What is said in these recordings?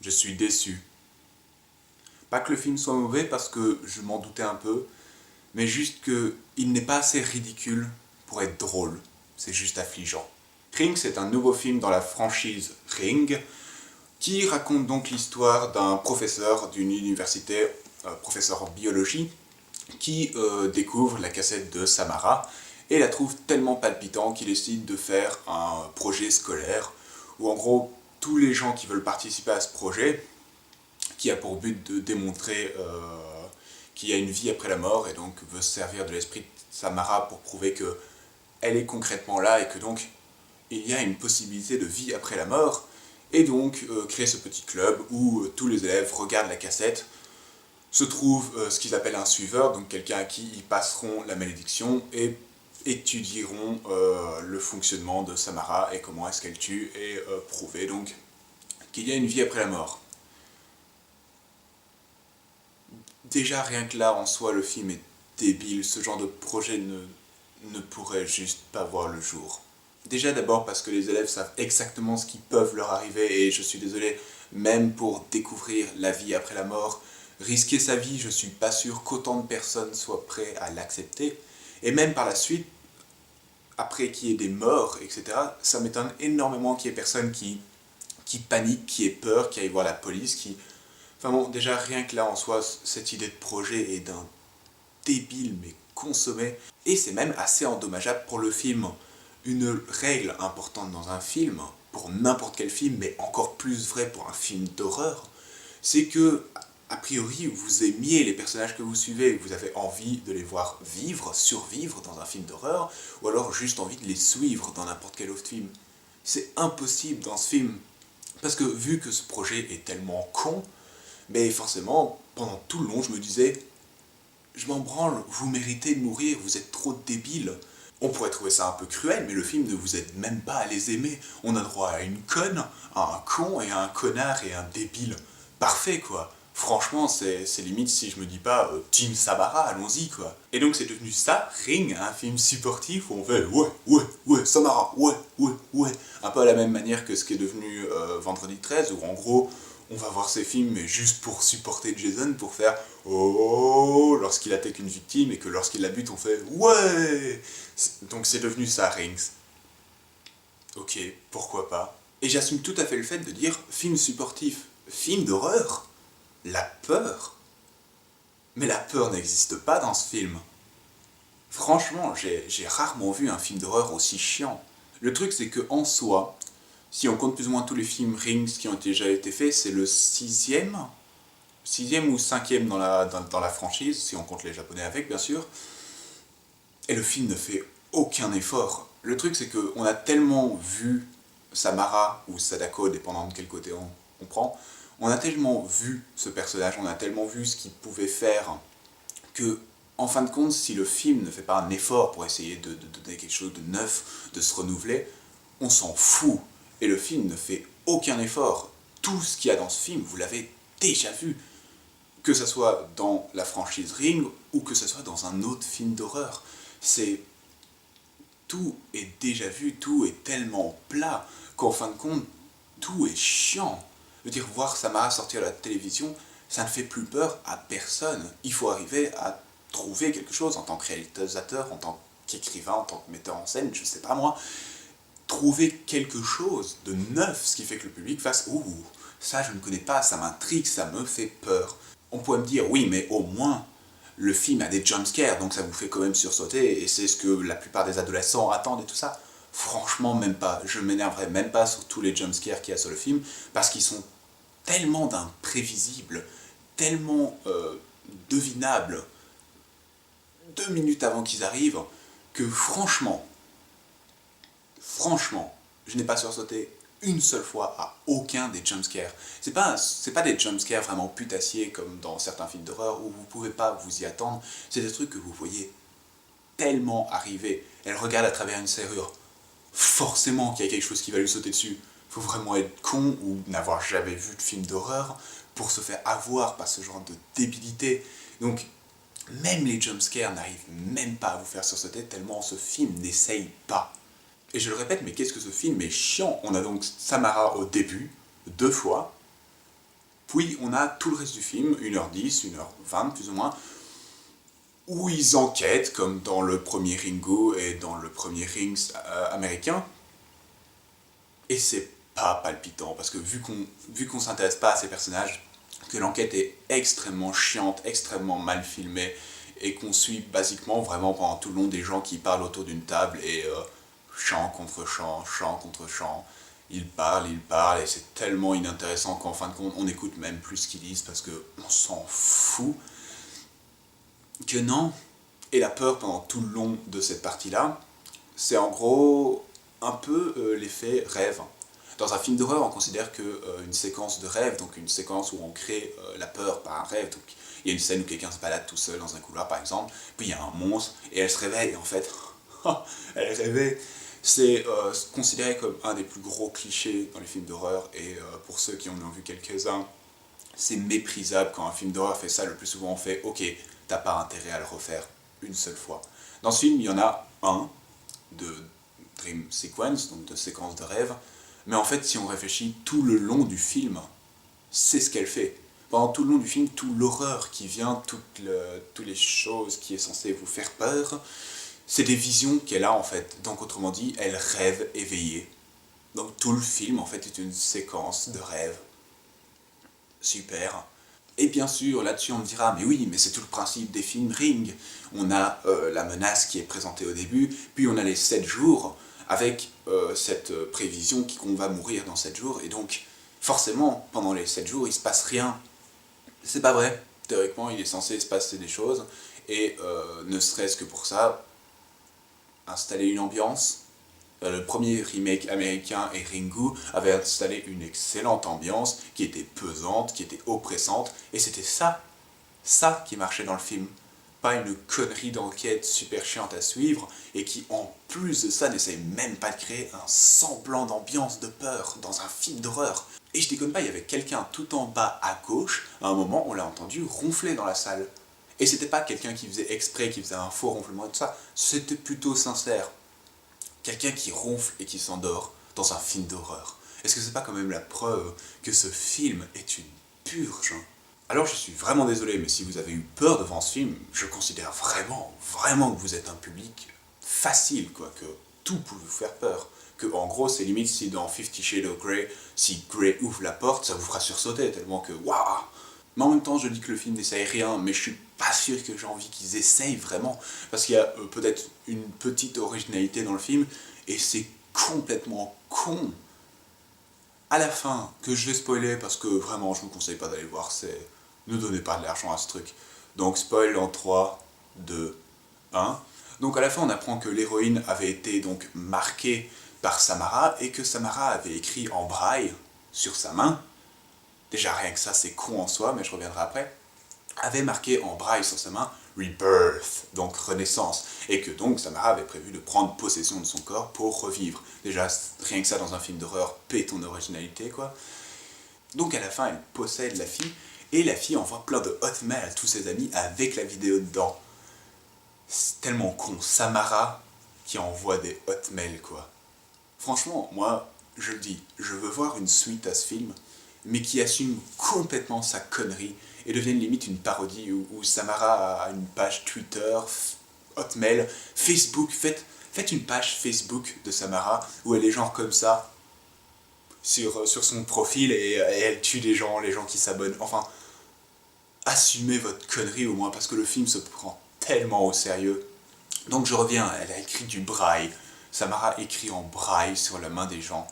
Je suis déçu. Pas que le film soit mauvais parce que je m'en doutais un peu, mais juste qu'il n'est pas assez ridicule pour être drôle. C'est juste affligeant. Ring, c'est un nouveau film dans la franchise Ring, qui raconte donc l'histoire d'un professeur d'une université, professeur en biologie, qui découvre la cassette de Samara et la trouve tellement palpitante qu'il décide de faire un projet scolaire où en gros tous les gens qui veulent participer à ce projet, qui a pour but de démontrer qu'il y a une vie après la mort et donc veut se servir de l'esprit de Samara pour prouver qu'elle est concrètement là et que donc il y a une possibilité de vie après la mort, et donc créer ce petit club où tous les élèves regardent la cassette, se trouve ce qu'ils appellent un suiveur, donc quelqu'un à qui ils passeront la malédiction et étudieront le fonctionnement de Samara et comment est-ce qu'elle tue et prouver donc qu'il y a une vie après la mort. Déjà rien que là en soi le film est débile, ce genre de projet ne pourrait juste pas voir le jour. Déjà d'abord parce que les élèves savent exactement ce qui peut leur arriver et je suis désolé, même pour découvrir la vie après la mort, risquer sa vie, je suis pas sûr qu'autant de personnes soient prêtes à l'accepter. Et même par la suite, après qu'il y ait des morts, etc., ça m'étonne énormément qu'il y ait personne qui panique, qui ait peur, qui aille voir la police, qui... Enfin bon, déjà rien que là en soi, cette idée de projet est d'un débile mais consommé. Et c'est même assez endommageable pour le film. Une règle importante dans un film, pour n'importe quel film, mais encore plus vrai pour un film d'horreur, c'est que, a priori, vous aimiez les personnages que vous suivez, vous avez envie de les voir vivre, survivre dans un film d'horreur, ou alors juste envie de les suivre dans n'importe quel autre film. C'est impossible dans ce film, parce que vu que ce projet est tellement con, mais forcément, pendant tout le long, je me disais, je m'en branle, vous méritez de mourir, vous êtes trop débiles. On pourrait trouver ça un peu cruel, mais le film ne vous aide même pas à les aimer. On a droit à une conne, à un con et à un connard et à un débile. Parfait, quoi. Franchement, c'est limite si je me dis pas Team Samara, allons-y, quoi. Et donc c'est devenu ça, Ring, un film supportif où on fait ouais, Samara, ouais. Un peu à la même manière que ce qui est devenu Vendredi 13, où en gros, on va voir ces films, mais juste pour supporter Jason, pour faire oh lorsqu'il attaque une victime et que lorsqu'il la bute, on fait ouais. Donc c'est devenu ça, Rings. Ok, pourquoi pas. Et j'assume tout à fait le fait de dire film supportif, film d'horreur, la peur. Mais la peur n'existe pas dans ce film. Franchement, j'ai rarement vu un film d'horreur aussi chiant. Le truc, c'est que en soi, si on compte plus ou moins tous les films Rings qui ont déjà été faits, c'est le sixième ou cinquième dans la franchise, si on compte les japonais avec, bien sûr. Et le film ne fait aucun effort. Le truc, c'est qu'on a tellement vu Samara ou Sadako, dépendant de quel côté on prend, on a tellement vu ce personnage, on a tellement vu ce qu'il pouvait faire, que, en fin de compte, si le film ne fait pas un effort pour essayer de donner quelque chose de neuf, de se renouveler, on s'en fout. Et le film ne fait aucun effort. Tout ce qu'il y a dans ce film, vous l'avez déjà vu. Que ce soit dans la franchise Ring ou que ce soit dans un autre film d'horreur. C'est... Tout est déjà vu, tout est tellement plat qu'en fin de compte, tout est chiant. Je veux dire, voir Samara sortir à la télévision, ça ne fait plus peur à personne. Il faut arriver à trouver quelque chose en tant que réalisateur, en tant qu'écrivain, en tant que metteur en scène, je sais pas moi. Trouver quelque chose de neuf, ce qui fait que le public fasse « Ouh, ça je ne connais pas, ça m'intrigue, ça me fait peur ». On pourrait me dire « Oui, mais au moins, le film a des jumpscares, donc ça vous fait quand même sursauter, et c'est ce que la plupart des adolescents attendent et tout ça ». Franchement, même pas. Je m'énerverai même pas sur tous les jumpscares qu'il y a sur le film, parce qu'ils sont tellement d'imprévisibles, tellement devinables, 2 minutes avant qu'ils arrivent, que franchement, je n'ai pas sursauté une seule fois à aucun des jumpscares. C'est pas des jumpscares vraiment putassiers comme dans certains films d'horreur où vous pouvez pas vous y attendre. C'est des trucs que vous voyez tellement arriver. Elle regarde à travers une serrure. Forcément qu'il y a quelque chose qui va lui sauter dessus. Faut vraiment être con ou n'avoir jamais vu de film d'horreur pour se faire avoir par ce genre de débilité. Donc, même les jumpscares n'arrivent même pas à vous faire sursauter tellement ce film n'essaye pas. Et je le répète, mais qu'est-ce que ce film est chiant. On a donc Samara au début, 2 fois, Puis on a tout le reste du film, 1h10, 1h20 plus ou moins, où ils enquêtent, comme dans le premier Ringo et dans le premier Rings américain. Et c'est pas palpitant, parce que vu qu'on s'intéresse pas à ces personnages, que l'enquête est extrêmement chiante, extrêmement mal filmée, et qu'on suit basiquement vraiment pendant tout le long des gens qui parlent autour d'une table, et chant contre chant, chant contre chant, ils parlent, et c'est tellement inintéressant qu'en fin de compte, on n'écoute même plus ce qu'ils disent, parce qu'on s'en fout, que non. Et la peur pendant tout le long de cette partie-là, c'est en gros un peu l'effet rêve. Dans un film d'horreur, on considère qu'une séquence de rêve, donc une séquence où on crée la peur par un rêve, donc il y a une scène où quelqu'un se balade tout seul dans un couloir par exemple, puis il y a un monstre, et elle se réveille, et en fait, elle rêvait. C'est considéré comme un des plus gros clichés dans les films d'horreur, et pour ceux qui en ont vu quelques-uns, c'est méprisable quand un film d'horreur fait ça. Le plus souvent on fait « Ok, t'as pas intérêt à le refaire une seule fois ». Dans ce film, il y en a un de Dream Sequence, donc de séquence de rêve, mais en fait, si on réfléchit tout le long du film, c'est ce qu'elle fait. Pendant tout le long du film, toute l'horreur qui vient, toutes les choses qui est censée vous faire peur, c'est des visions qu'elle a en fait. Donc autrement dit, elle rêve éveillée. Donc tout le film en fait est une séquence de rêve. Super. Et bien sûr, là-dessus on me dira, mais oui, mais c'est tout le principe des films Ring. On a la menace qui est présentée au début, puis on a les 7 jours, avec cette prévision qu'on va mourir dans 7 jours, et donc forcément, pendant les 7 jours, il se passe rien. C'est pas vrai. Théoriquement, il est censé se passer des choses, et ne serait-ce que pour ça, installer une ambiance. Le premier remake américain et Ringu avait installé une excellente ambiance qui était pesante, qui était oppressante, et c'était ça qui marchait dans le film. Pas une connerie d'enquête super chiante à suivre, et qui en plus de ça n'essaye même pas de créer un semblant d'ambiance de peur dans un film d'horreur. Et je déconne pas, il y avait quelqu'un tout en bas à gauche, à un moment on l'a entendu ronfler dans la salle. Et c'était pas quelqu'un qui faisait exprès, qui faisait un faux ronflement et tout ça, c'était plutôt sincère. Quelqu'un qui ronfle et qui s'endort dans un film d'horreur. Est-ce que c'est pas quand même la preuve que ce film est une purge? Alors je suis vraiment désolé, mais si vous avez eu peur devant ce film, je considère vraiment que vous êtes un public facile, quoi, que tout peut vous faire peur. Que en gros, c'est limite si dans 50 Shades of Grey, si Grey ouvre la porte, ça vous fera sursauter, tellement que waouh. Mais en même temps, je dis que le film n'essaye rien, mais je suis pas sûr que j'ai envie qu'ils essayent vraiment, parce qu'il y a peut-être une petite originalité dans le film, et c'est complètement con. À la fin, que je vais spoiler, parce que vraiment, je vous conseille pas d'aller le voir, c'est... Ne donnez pas de l'argent à ce truc. Donc, spoil en 3, 2, 1. Donc, à la fin, on apprend que l'héroïne avait été donc marquée par Samara, et que Samara avait écrit en braille sur sa main. Déjà, rien que ça, c'est con en soi, mais je reviendrai après. Avait marqué en braille sur sa main Rebirth, donc renaissance, et que donc Samara avait prévu de prendre possession de son corps pour revivre. Déjà, rien que ça dans un film d'horreur, paie ton originalité, quoi. Donc à la fin, elle possède la fille, et la fille envoie plein de hot mail à tous ses amis avec la vidéo dedans. C'est tellement con, Samara qui envoie des hot mails, quoi. Franchement, moi, je le dis, je veux voir une suite à ce film, mais qui assume complètement sa connerie, et devienne limite une parodie où Samara a une page Twitter, Hotmail, Facebook. Faites une page Facebook de Samara où elle est genre comme ça sur son profil et elle tue les gens qui s'abonnent. Enfin, assumez votre connerie au moins parce que le film se prend tellement au sérieux. Donc je reviens, elle a écrit du braille. Samara écrit en braille sur la main des gens.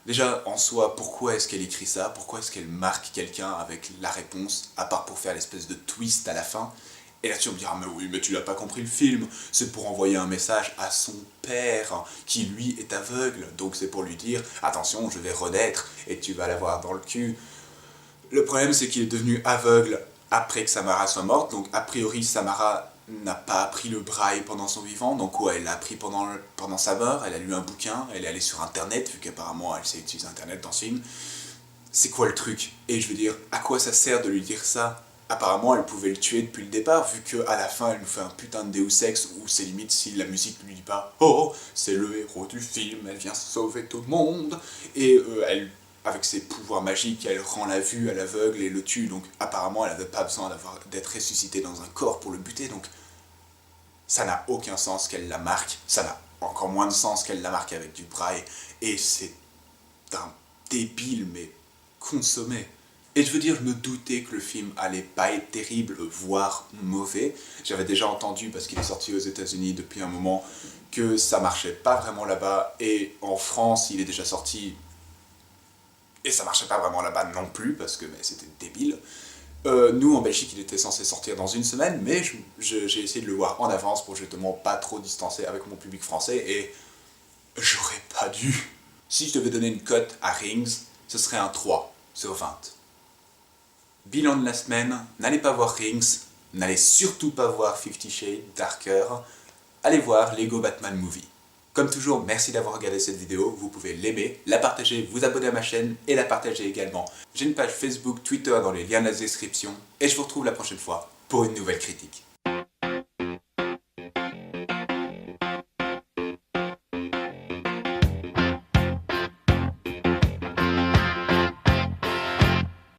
Déjà, en soi, pourquoi est-ce qu'elle écrit ça? Pourquoi est-ce qu'elle marque quelqu'un avec la réponse, à part pour faire l'espèce de twist à la fin? Et là, tu vas me dire, ah mais oui, mais tu n'as pas compris le film. C'est pour envoyer un message à son père, qui lui est aveugle. Donc c'est pour lui dire, attention, je vais renaître, et tu vas l'avoir dans le cul. Le problème, c'est qu'il est devenu aveugle après que Samara soit morte. Donc a priori, Samara n'a pas appris le braille pendant son vivant, donc quoi, elle l'a appris pendant sa mort, elle a lu un bouquin, elle est allée sur internet, vu qu'apparemment elle sait utiliser internet dans ce film. C'est quoi le truc? Et je veux dire, à quoi ça sert de lui dire ça? Apparemment elle pouvait le tuer depuis le départ, vu qu'à la fin elle nous fait un putain de Deus Ex, où c'est limite si la musique lui dit pas « Oh, c'est le héros du film, elle vient sauver tout le monde », et elle avec ses pouvoirs magiques, elle rend la vue à l'aveugle et le tue, donc apparemment elle n'avait pas besoin d'être ressuscitée dans un corps pour le buter, donc ça n'a aucun sens qu'elle la marque, ça n'a encore moins de sens qu'elle la marque avec du braille, et c'est un débile mais consommé. Et je veux dire, je me doutais que le film allait pas être terrible, voire mauvais. J'avais déjà entendu, parce qu'il est sorti aux États-Unis depuis un moment, que ça marchait pas vraiment là-bas, et en France, il est déjà sorti, et ça marchait pas vraiment là-bas non plus, parce que c'était débile. Nous, en Belgique, il était censé sortir dans une semaine, mais j'ai essayé de le voir en avance pour justement pas trop distancer avec mon public français, et j'aurais pas dû. Si je devais donner une cote à Rings, ce serait un 3 sur 20. Bilan de la semaine, n'allez pas voir Rings, n'allez surtout pas voir 50 Shades Darker, allez voir Lego Batman Movie. Comme toujours, merci d'avoir regardé cette vidéo, vous pouvez l'aimer, la partager, vous abonner à ma chaîne et la partager également. J'ai une page Facebook, Twitter dans les liens de la description, et je vous retrouve la prochaine fois pour une nouvelle critique.